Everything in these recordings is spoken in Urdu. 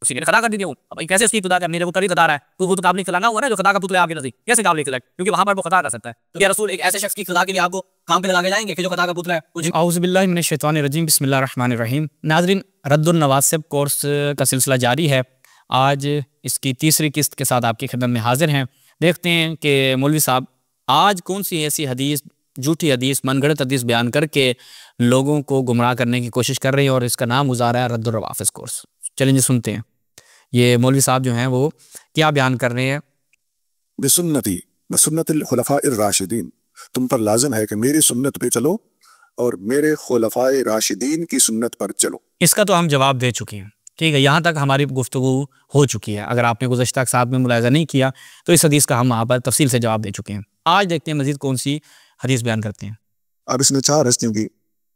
اسی نے خدا کر دی وہ. اب کیسے اس کی ابتدا کرنی ہے؟ وہ کری خدا رہا ہے تو وہ تو قابل خدا نہ ہوا نا جو خدا کا پتلا آپ کے نزدیک. کیسے قابل خدا ہے؟ کیونکہ وہاں پر وہ خدا کر سکتا ہے. تو کیا رسول ایک ایسے شخص کی خدا کے لیے آپ کو کام پہ لگا کے جائیں گے کہ جو خدا کا پتلا ہے؟ اعوذ باللہ من الشیطان الرجیم، بسم اللہ الرحمن الرحیم. ناظرین، رد النواسب کورس کا سلسلہ جاری ہے. آج اس کی تیسری قسط کے ساتھ آپ کی خدمت میں حاضر ہیں. دیکھتے ہیں کہ مولوی صاحب آج کون سی ایسی حدیث، جھوٹی حدیث، من گھڑت حدیث بیان کر کے لوگوں کو گمراہ کرنے کی کوشش کر رہے ہیں، اور اس کا نام گزارا ہے رد الروافظ کورس. چلیں جی سنتے ہیں یہ مولوی صاحب جو ہیں وہ کیا بیان کر رہے ہیں. بسنتی بسنت الخلفاء الراشدین، تم پر لازم ہے کہ میری سنت پہ چلو اور میرے خلفاء راشدین کی سنت پر چلو. اس کا تو ہم جواب دے چکے ہیں، ٹھیک ہے، یہاں تک ہماری گفتگو ہو چکی ہے. اگر آپ نے گزشتہ ساتھ میں ملاحظہ نہیں کیا تو اس حدیث کا ہم وہاں پر تفصیل سے جواب دے چکے ہیں. آج دیکھتے ہیں مزید کون سی حدیث بیان کرتے ہیں. اب اس میں 4 ہستیوں کی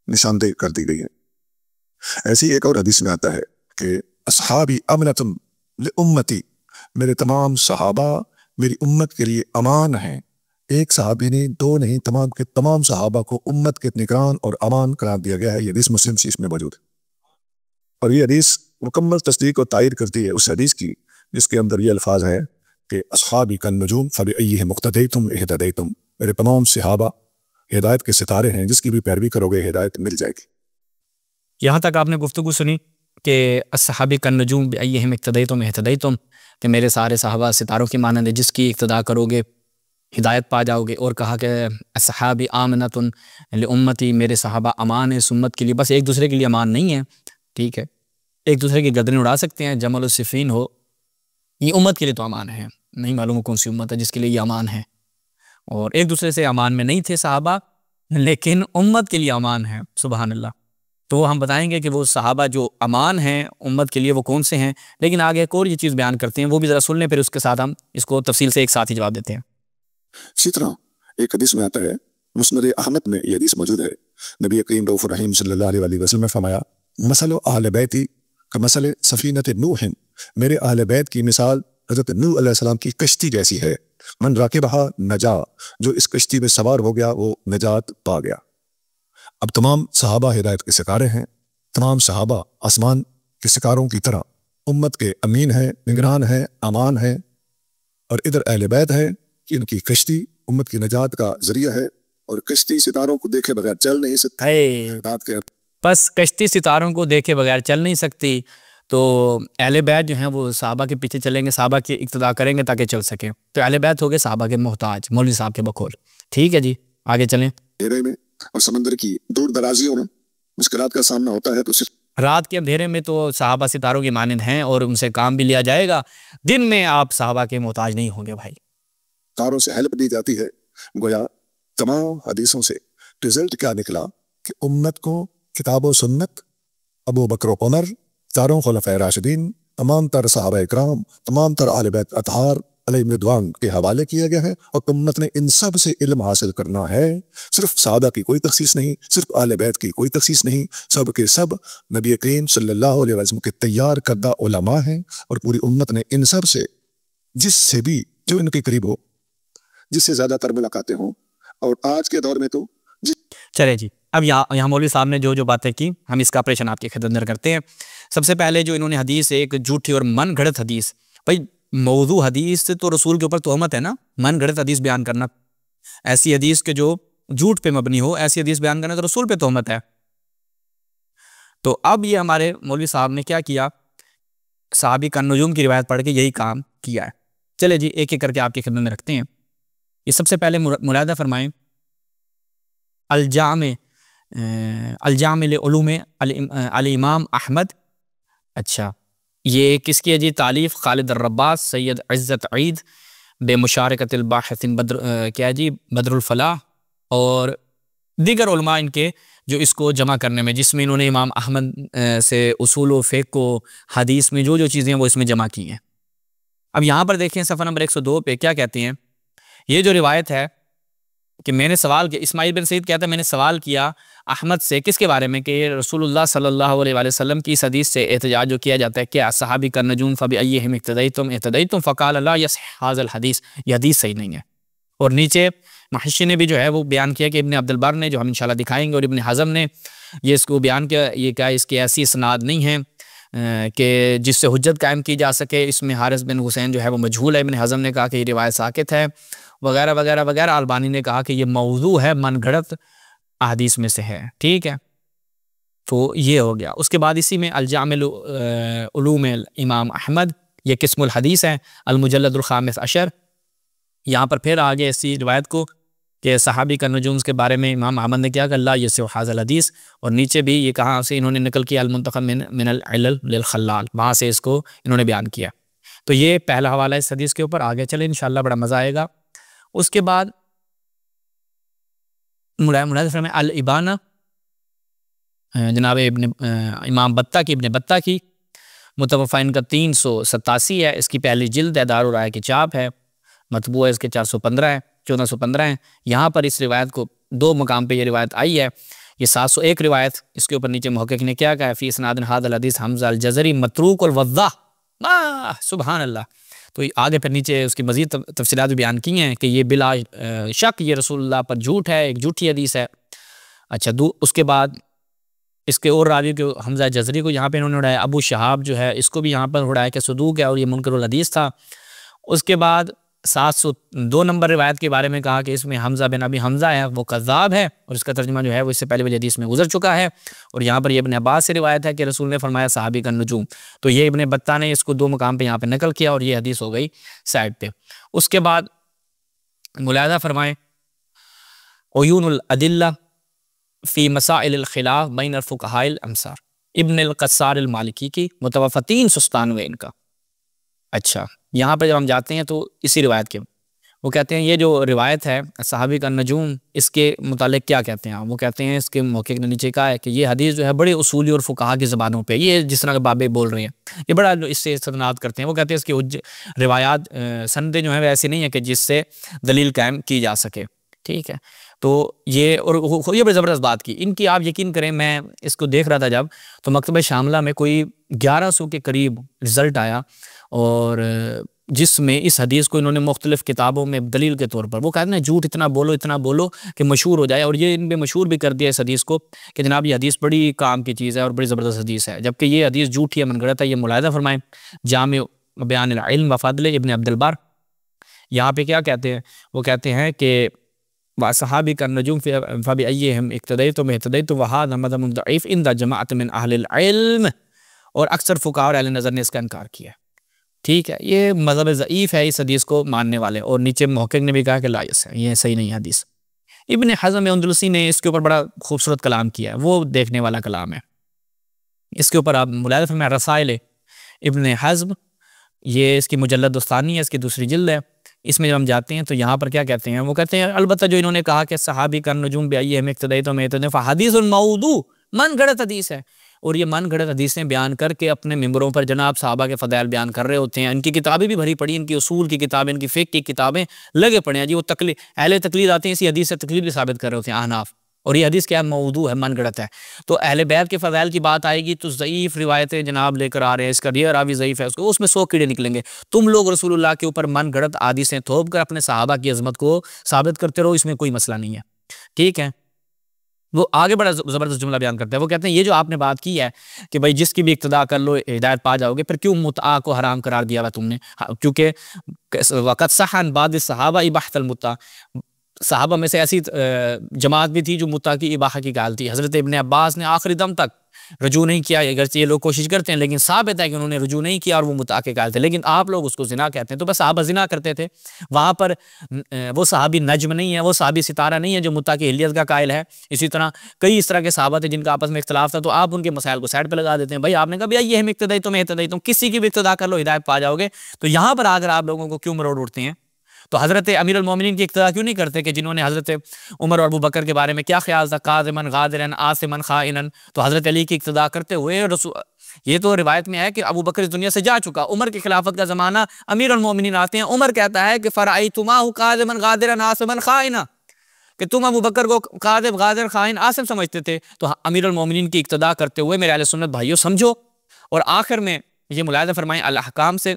نشاندہی کر دی گئی ہے. ایسی ایک اور حدیث میں آتا ہے کہ اصحابی امنتم لامتی، میرے تمام صحابہ میری امت کے لیے امان ہیں. ایک صحابی نہیں، 2 نہیں، تمام کے تمام صحابہ کو امت کے نگران اور امان قرار دیا گیا ہے. یہ حدیث مسلم شریف میں موجود ہے، اور یہ حدیث مکمل تصدیق اور تائید کرتی ہے اس حدیث کی جس کے اندر یہ الفاظ ہے کہ اصحابی کالنجوم فبأیہم اقتدیتم اہتدیتم، میرے تمام صحابہ ہدایت کے ستارے ہیں، جس کی بھی پیروی کرو گے ہدایت مل جائے گی. یہاں تک آپ نے گفتگو سنی کہ اصحابی کالنجوم بأیہم اقتدیتم اہتدیتم، کہ میرے سارے صحابہ ستاروں کی مانند ہے، جس کی اقتدا کرو گے ہدایت پا جاؤ گے. اور کہا کہ اصحابی آمنۃ لامتی، میرے صحابہ امان ہے سمت کے لیے. بس ایک دوسرے کے لیے امان نہیں ہے، ٹھیک ہے، ایک دوسرے کی گردنیں اڑا سکتے ہیں، جمل و صفین ہو، یہ امت کے لیے تو امان ہے. نہیں معلوم کون سی امت ہے جس کے لیے یہ امان ہے. اور ایک دوسرے سے امان میں نہیں تھے صحابہ، لیکن امت کے لیے امان ہے. سبحان اللہ. تو وہ ہم بتائیں گے کہ وہ صحابہ جو امان ہیں امت کے لیے وہ کون سے ہیں. لیکن آگے ایک اور یہ چیز بیان کرتے ہیں، وہ بھی ذرا سن لیں، پھر اس کے ساتھ ہم اس کو تفصیل سے ایک ساتھ ہی جواب دیتے ہیں. اسی طرح ایک حدیث میں آتا ہے، مسند احمد میں یہ حدیث موجود ہے. نبی کریم رؤوف الرحیم صلی اللہ علیہ وسلم نے فرمایا، مثل اہل بیتی کمثل سفینۃ نوح، میرے اہل بیت کی مثال حضرت نوح علیہ السلام کی کشتی جیسی ہے. من راکبہا نجا، جو اس کشتی میں سوار ہو گیا وہ نجات پا گیا. اب تمام صحابہ ہدایت کے ستارے ہیں، تمام صحابہ آسمان کے ستاروں کی طرح امت کے امین ہیں، نگران ہیں، امان ہیں. اور ادھر اہل بیت ہے کہ ان کی کشتی امت کی نجات کا ذریعہ ہے، اور کشتی ستاروں کو دیکھے بغیر چل نہیں سکتی. بس کشتی ستاروں کو دیکھے بغیر چل نہیں سکتی، تو اہل بیت جو ہیں وہ صحابہ کے پیچھے چلیں گے، صحابہ کی اقتدا کریں گے تاکہ چل سکیں. تو اہل بیت ہو گئے صحابہ کے محتاج، مولوی صاحب کے بقول. ٹھیک ہے جی، آگے چلیں. اندھیرے میں اور سمندر کی دور درازیوں میں مشکلات کا سامنا ہوتا ہے تو صرف رات کے اندھیرے میں تو صحابہ ستاروں کی مانند ہیں اور ان سے کام بھی لیا جائے گا. دن میں آپ صحابہ کے محتاج نہیں ہوں گے بھائی. تاروں سے ہیلپ دی جاتی ہے. گویا تمام حدیثوں سے رزلٹ کیا نکلا کہ امت کو کتاب و سنت، ابو بکر و عمر، چاروں خلفائے راشدین، تمام تر صحابہ اکرام، تمام تر اہل بیت اطہار علیہم رضوان کے حوالے کیا گیا ہے. اور امت نے ان سب سے علم حاصل کرنا ہے. صرف صحابہ کی کوئی تخصیص نہیں، صرف اہل بیت کی کوئی تخصیص نہیں، سب کے سب نبی کریم صلی اللہ علیہ وسلم کے تیار کردہ علماء ہیں. اور پوری امت نے ان سب سے، جس سے بھی جو ان کے قریب ہو، جس سے زیادہ تر ملاقاتیں ہوں، اور آج کے دور میں تو چلے جی. اب یہاں مولوی صاحب نے جو باتیں کی، ہم اس کا آپریشن آپ کی خدمت اندر کرتے ہیں. سب سے پہلے جو انہوں نے حدیث، ایک جھوٹی اور من گھڑت حدیث، بھائی موضوع حدیث تو رسول کے اوپر تہمت ہے نا. من گھڑت حدیث بیان کرنا، ایسی حدیث کے جو جھوٹ پہ مبنی ہو، ایسی حدیث بیان کرنا تو رسول پہ تہمت ہے. تو اب یہ ہمارے مولوی صاحب نے کیا کیا، صحابی کالنجوم کی روایت پڑھ کے یہی کام کیا ہے. چلے جی ایک ایک کر کے آپ کی خدمت میں رکھتے ہیں. یہ سب سے پہلے ملاحظہ فرمائیں، الجامع لعلوم الامام احمد. اچھا، یہ کس کی ہے جی؟ تالیف خالد الرباس، سید عزت عید، بے مشارکت الباحث کیا جی بدر الفلاح، اور دیگر علماء ان کے جو اس کو جمع کرنے میں، جس میں انہوں نے امام احمد سے اصول و فقہ و حدیث میں جو چیزیں ہیں وہ اس میں جمع کی ہیں. اب یہاں پر دیکھیں صفحہ نمبر 102 پہ کیا کہتے ہیں. یہ جو روایت ہے کہ میں نے سوال کیا، اسماعیل بن سعید کہتا ہے میں نے سوال کیا احمد سے، کس کے بارے میں؟ کہ رسول اللہ صلی اللہ علیہ وسلم کی اس حدیث سے احتجاج جو کیا جاتا ہے کہ صحابی کالنجوم فبأیہم اقتدیتم اہتدیتم، فقال لا یصح ھذا الحدیث، یہ حدیث صحیح نہیں ہے. اور نیچے محشی نے بھی جو ہے وہ بیان کیا کہ ابن عبد البر نے، جو ہم انشاءاللہ دکھائیں گے، اور ابن حزم نے یہ اس کو بیان کیا، یہ کیا اس کی ایسی اسناد نہیں ہے کہ جس سے حجت قائم کی جا سکے، اس میں حارث بن حسین جو ہے وہ مجہول ہے، ابن حزم نے کہا کہ یہ روایت ساقط ہے وغیرہ وغیرہ وغیرہ، البانی نے کہا کہ یہ موضوع ہے، من گھڑت احادیث میں سے ہے، ٹھیک ہے. تو یہ ہو گیا. اس کے بعد اسی میں الجامع علوم امام احمد، یہ قسم الحدیث ہے، المجلد الخامس عشر. یہاں پر پھر آگے اسی روایت کو کہ صحابی کا نجوم کے بارے میں امام احمد نے کیا کہ اللہ یسع ھذا الحدیث، اور نیچے بھی یہ کہاں سے انہوں نے نقل کیا المنتخب من العلل للخلال، وہاں سے اس کو انہوں نے بیان کیا. تو یہ پہلا حوالہ ہے اس حدیث کے اوپر. آگے چلیں انشاءاللہ بڑا مزہ آئے گا. اس کے بعد ملاحظہ فرمائیں الابانہ، جناب امام بتہ کی، ابن بتہ کی، متوفی ان کا 387 ہے. اس کی پہلی جلد ہے، دارالرائے کی چاپ ہے، مطبوع ہے اس کے 415 ہے، 1415 ہیں. یہاں پر اس روایت کو 2 مقام پہ یہ روایت آئی ہے. یہ 701 روایت، اس کے اوپر نیچے محقق نے کیا کہا ہے فی اسناد ھذا الحدیث حمزہ الجزری متروک الوضاح. سبحان اللہ. تو آگے پھر نیچے اس کی مزید تفصیلات بھی بیان کی ہیں کہ یہ بلا شک یہ رسول اللہ پر جھوٹ ہے، ایک جھوٹی حدیث ہے. اچھا اس کے بعد اس کے اور راوی کو حمزہ جزری کو یہاں پہ انہوں نے اڑایا. ابو شہاب جو ہے اس کو بھی یہاں پر اڑایا کہ صدوق ہے اور یہ منکر الحدیث تھا. اس کے بعد 702 نمبر روایت کے بارے میں کہا کہ اس میں حمزہ بن ابی حمزہ ہے، وہ کذاب ہے، اور اس کا ترجمہ جو ہے وہ اس سے پہلے والی حدیث میں گزر چکا ہے. اور یہاں پر یہ ابن عباس سے روایت ہے کہ رسول نے فرمایا صحابی کا نجوم. تو یہ ابن بطہ نے اس کو 2 مقام پہ یہاں پہ نقل کیا اور یہ حدیث ہو گئی سائڈ پہ. اس کے بعد ملاحظہ فرمائیں عیون الادلہ فی مسائل الخلاف بین الفقہاء الامصار، ابن القصار المالکی کی، متوفی 397 ان کا. اچھا یہاں پہ جب ہم جاتے ہیں تو اسی روایت کے وہ کہتے ہیں یہ جو روایت ہے صحابی کا نجوم، اس کے متعلق کیا کہتے ہیں؟ وہ کہتے ہیں اس کے محقق نے نیچے کہا ہے کہ یہ حدیث جو ہے بڑے اصولی اور فقہا کی زبانوں پہ، یہ جس طرح کے بابے بول رہے ہیں یہ بڑا اس سے استناد کرتے ہیں. وہ کہتے ہیں اس کی روایات سندیں جو ہیں وہ ایسی نہیں ہیں کہ جس سے دلیل قائم کی جا سکے، ٹھیک ہے. تو یہ اور یہ بڑی زبردست بات کی ان کی. آپ یقین کریں میں اس کو دیکھ رہا تھا جب، تو مکتبہ شاملہ میں کوئی 1100 کے قریب رزلٹ آیا، اور جس میں اس حدیث کو انہوں نے مختلف کتابوں میں دلیل کے طور پر، وہ کہتے ہیں جھوٹ اتنا بولو کہ مشہور ہو جائے. اور یہ ان پہ مشہور بھی کر دیا اس حدیث کو کہ جناب یہ حدیث بڑی کام کی چیز ہے اور بڑی زبردست حدیث ہے، جبکہ یہ حدیث جھوٹ ہے، من گھڑت ہے. یہ ملاحظہ فرمائیں جامع بیان العلم و فضل ابن عبد البر. یہاں پہ کیا کہتے ہیں؟ وہ کہتے ہیں کہ صحابی کا نجوم فبأیہم اقتدیتم اہتدیتم وہذا مذہب ضعیف عند جماعت من اہل العلم. اور اکثر فقہاء اور اہل نظر نے اس کا انکار کیا، ٹھیک ہے. یہ مذہب ضعیف ہے اس حدیث کو ماننے والے. اور نیچے محقق نے بھی کہا کہ لا یصح، یہ صحیح نہیں حدیث. ابن حزم اندلسی نے اس کے اوپر بڑا خوبصورت کلام کیا ہے، وہ دیکھنے والا کلام ہے. اس کے اوپر آپ ملاحظہ فرمائیں رسائل ابن حزم، یہ اس کی مجلد الثانی ہے، اس کی 2 جلد ہے. اس میں جب ہم جاتے ہیں تو یہاں پر کیا کہتے ہیں؟ وہ کہتے ہیں البتہ جو انہوں نے کہا کہ صحابی کا نجوم بأیہم اقتدیتم اہتدیتم فحدیث موضوع، من گھڑت حدیث ہے. اور یہ من گھڑت حدیثیں بیان کر کے اپنے ممبروں پر جناب صحابہ کے فضائل بیان کر رہے ہوتے ہیں. ان کی کتابیں بھی بھری پڑی، ان کی اصول کی کتابیں، ان کی فقہ کی کتابیں لگے پڑے ہیں جی. وہ اہل تقلید آتے ہیں اسی حدیث سے تقلید بھی ثابت کر رہے ہوتے ہیں احناف. اور یہ حدیث کیا ہے؟ موضوع ہے، من گھڑت ہے. تو اہل بیت کے فضائل کی بات آئے گی تو ضعیف روایتیں جناب لے کر آ رہے ہیں، اس کا یہ راوی ضعیف ہے، اس میں 100 کیڑے نکلیں گے. تم لوگ رسول اللہ کے اوپر من گھڑت حدیثیں تھوپ کر اپنے صحابہ کی عظمت کو ثابت کرتے رہو، اس میں کوئی مسئلہ نہیں ہے، ٹھیک ہے. وہ آگے بڑا زبردست جملہ بیان کرتے ہیں. وہ کہتے ہیں یہ جو آپ نے بات کی ہے کہ بھائی جس کی بھی اقتداء کر لو ہدایت پا جاؤ گے، پھر کیوں متعہ کو حرام قرار دیا ہوا تم نے؟ کیونکہ وقت صح عن بعض الصحابہ اباحۃ المتع، صحابہ میں سے ایسی جماعت بھی تھی جو متع کی اباحہ کی قائل تھی. حضرت ابن عباس نے آخری دم تک رجوع نہیں کیا، اگرچہ یہ لوگ کوشش کرتے ہیں لیکن ثابت ہے کہ انہوں نے رجوع نہیں کیا اور وہ متع کے قائل تھے. لیکن آپ لوگ اس کو زنا کہتے ہیں. تو بس صحابہ زنا کرتے تھے، وہاں پر وہ صحابی نجم نہیں ہے، وہ صحابی ستارہ نہیں ہے جو متع کی اہلیت کا قائل ہے. اسی طرح کئی اس طرح کے صحابہ تھے جن کا آپس میں اختلاف تھا، تو آپ ان کے مسائل کو سائڈ پہ لگا دیتے ہیں. بھائی آپ نے کہا یہ ہم اقتدیتم اہتدیتم، کسی کی بھی اقتداء کر لو ہدایت پا جاؤ گے. تو یہاں پر آ کر آپ لوگوں کو کیوں مروڑ اٹھتے ہیں؟ تو حضرت امیر المومنین کی اقتداء کیوں نہیں کرتے کہ جنہوں نے حضرت عمر اور ابو بکر کے بارے میں کیا خیال تھا؟ قاذمن غادرن آثمن خائنن. تو حضرت علی کی اقتداء کرتے ہوئے یہ تو روایت میں ہے کہ ابو بکر اس دنیا سے جا چکا، عمر کی خلافت کا زمانہ، امیر المومنین آتے ہیں، عمر کہتا ہے کہ فرأیتماہ قاذمن غادرن آثمن خائنا، کہ تم ابو بکر کو قاذب غادر خائن آثم سمجھتے تھے. تو امیر المومنین کی اقتداء کرتے ہوئے میرے اہل سنت بھائیوں سمجھو. اور آخر میں یہ ملاحظہ فرمائیں الاحکام سے،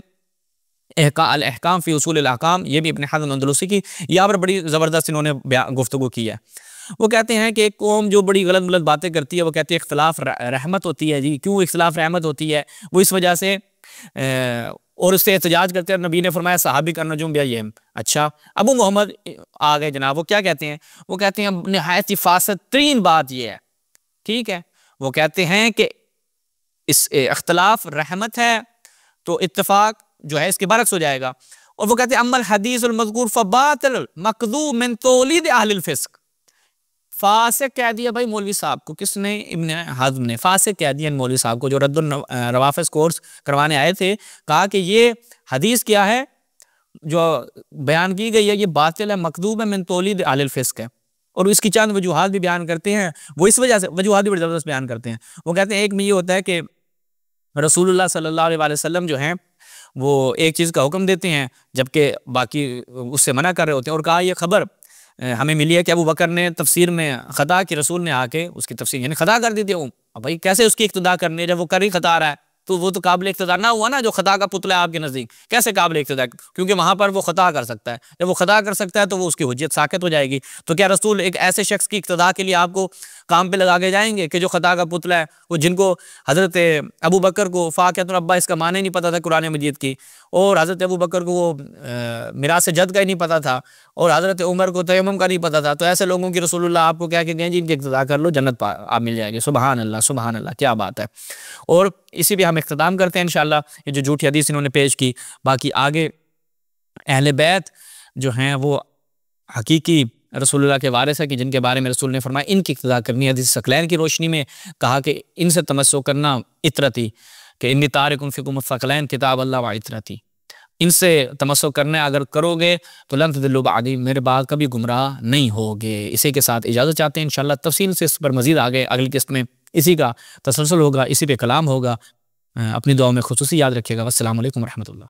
الاحکام فی اصول الاحکام، یہ بھی ابن حزم اندلسی کی، یہاں پر بڑی زبردست انہوں نے گفتگو کی ہے. وہ کہتے ہیں کہ ایک قوم جو بڑی غلط غلط باتیں کرتی ہے وہ کہتی ہے اختلاف رحمت ہوتی ہے. جی کیوں اختلاف رحمت ہوتی ہے؟ وہ اس وجہ سے اور اس سے احتجاج کرتے ہیں. نبی نے فرمایا صحابی کا نجوم بیہم. اچھا ابو محمد آ گئے جناب, وہ کیا کہتے ہیں؟ وہ کہتے ہیں نہایت ہی فاسد ترین بات یہ ہے, ٹھیک ہے, وہ کہتے ہیں کہ اس اختلاف رحمت ہے تو اتفاق جو ہے اس کے برعکس ہو جائے گا. اور وہ کہتے ہیں اما الحدیث المذکور فباطل مکذوب من تولید اہل الفسق. فاسق کہہ دیا بھائی مولوی صاحب کو, کس نے؟ ابن حزم نے فاسق کہہ دیا مولوی صاحب کو جو رد الروافظ کورس کروانے آئے تھے. کہا کہ یہ حدیث کیا ہے جو بیان کی گئی ہے یہ باطل ہے, مکذوب ہے, من تولید اہل الفسق ہے. اور اس کی چند وجوہات بھی بیان کرتے ہیں. وہ اس وجہ سے وجوہات بھی بڑی زبردست بیان کرتے ہیں. وہ کہتے ہیں ایک میں یہ ہوتا ہے کہ رسول اللہ صلی اللہ علیہ وسلم جو ہیں وہ ایک چیز کا حکم دیتے ہیں جبکہ باقی اس سے منع کر رہے ہوتے ہیں. اور کہا یہ خبر ہمیں ملی ہے کہ ابو بکر نے تفسیر میں خطا کی, رسول نے آ کے اس کی تفسیر یعنی خطا کر دی تھی. بھائی کیسے اس کی اقتدا کرنی ہے جب وہ کر ہی خطا رہا ہے؟ تو وہ تو قابل اقتدا نہ ہوا نا, جو خطا کا پتلا ہے آپ کے نزدیک کیسے قابل اقتدا؟ کیونکہ وہاں پر وہ خطا کر سکتا ہے. جب وہ خطا کر سکتا ہے تو وہ اس کی حجت ساقط ہو جائے گی. تو کیا رسول ایک ایسے شخص کی اقتدا کے لیے آپ کو کام پہ لگا کے جائیں گے کہ جو خطا کا پتلا ہے, وہ جن کو حضرت ابو بکر کو فاقیۃ الربا اس کا معنی نہیں پتا تھا قرآن مجید کی, اور حضرت ابو بکر کو وہ میراث جد کا ہی نہیں پتا تھا, اور حضرت عمر کو تیمم کا نہیں پتا تھا. تو ایسے لوگوں کی رسول اللہ آپ کو کیا کہ گئے جی ان کی اقتدا کر لو, جنت آپ مل جائے گی. سبحان اللہ سبحان اللہ, کیا بات ہے. اور اسی پہ ہم اختتام کرتے ہیں انشاءاللہ. یہ جو جھوٹی حدیث انہوں نے پیش کی, باقی آگے اہل بیت جو ہیں وہ حقیقی رسول اللہ کے وارث ہے کہ جن کے بارے میں رسول نے فرمایا ان کی اقتدا کرنی ہے. حدیث ثقلین کی روشنی میں کہا کہ ان سے تمسک کرنا عطرتی, کہ انی تارک فیکم الثقلین کتاب اللہ و عطرتی, ان سے تمسک کرنا اگر کرو گے تو لن تضلوا بعدی, میرے بعد کبھی گمراہ نہیں ہوگے. اسی کے ساتھ اجازت چاہتے ہیں انشاءاللہ. تفصیل سے اس پر مزید آگے اگلی قسط میں اسی کا تسلسل ہوگا, اسی پہ کلام ہوگا. اپنی دعاؤں میں خصوصی یاد رکھیے گا. والسلام علیکم ورحمۃ اللہ.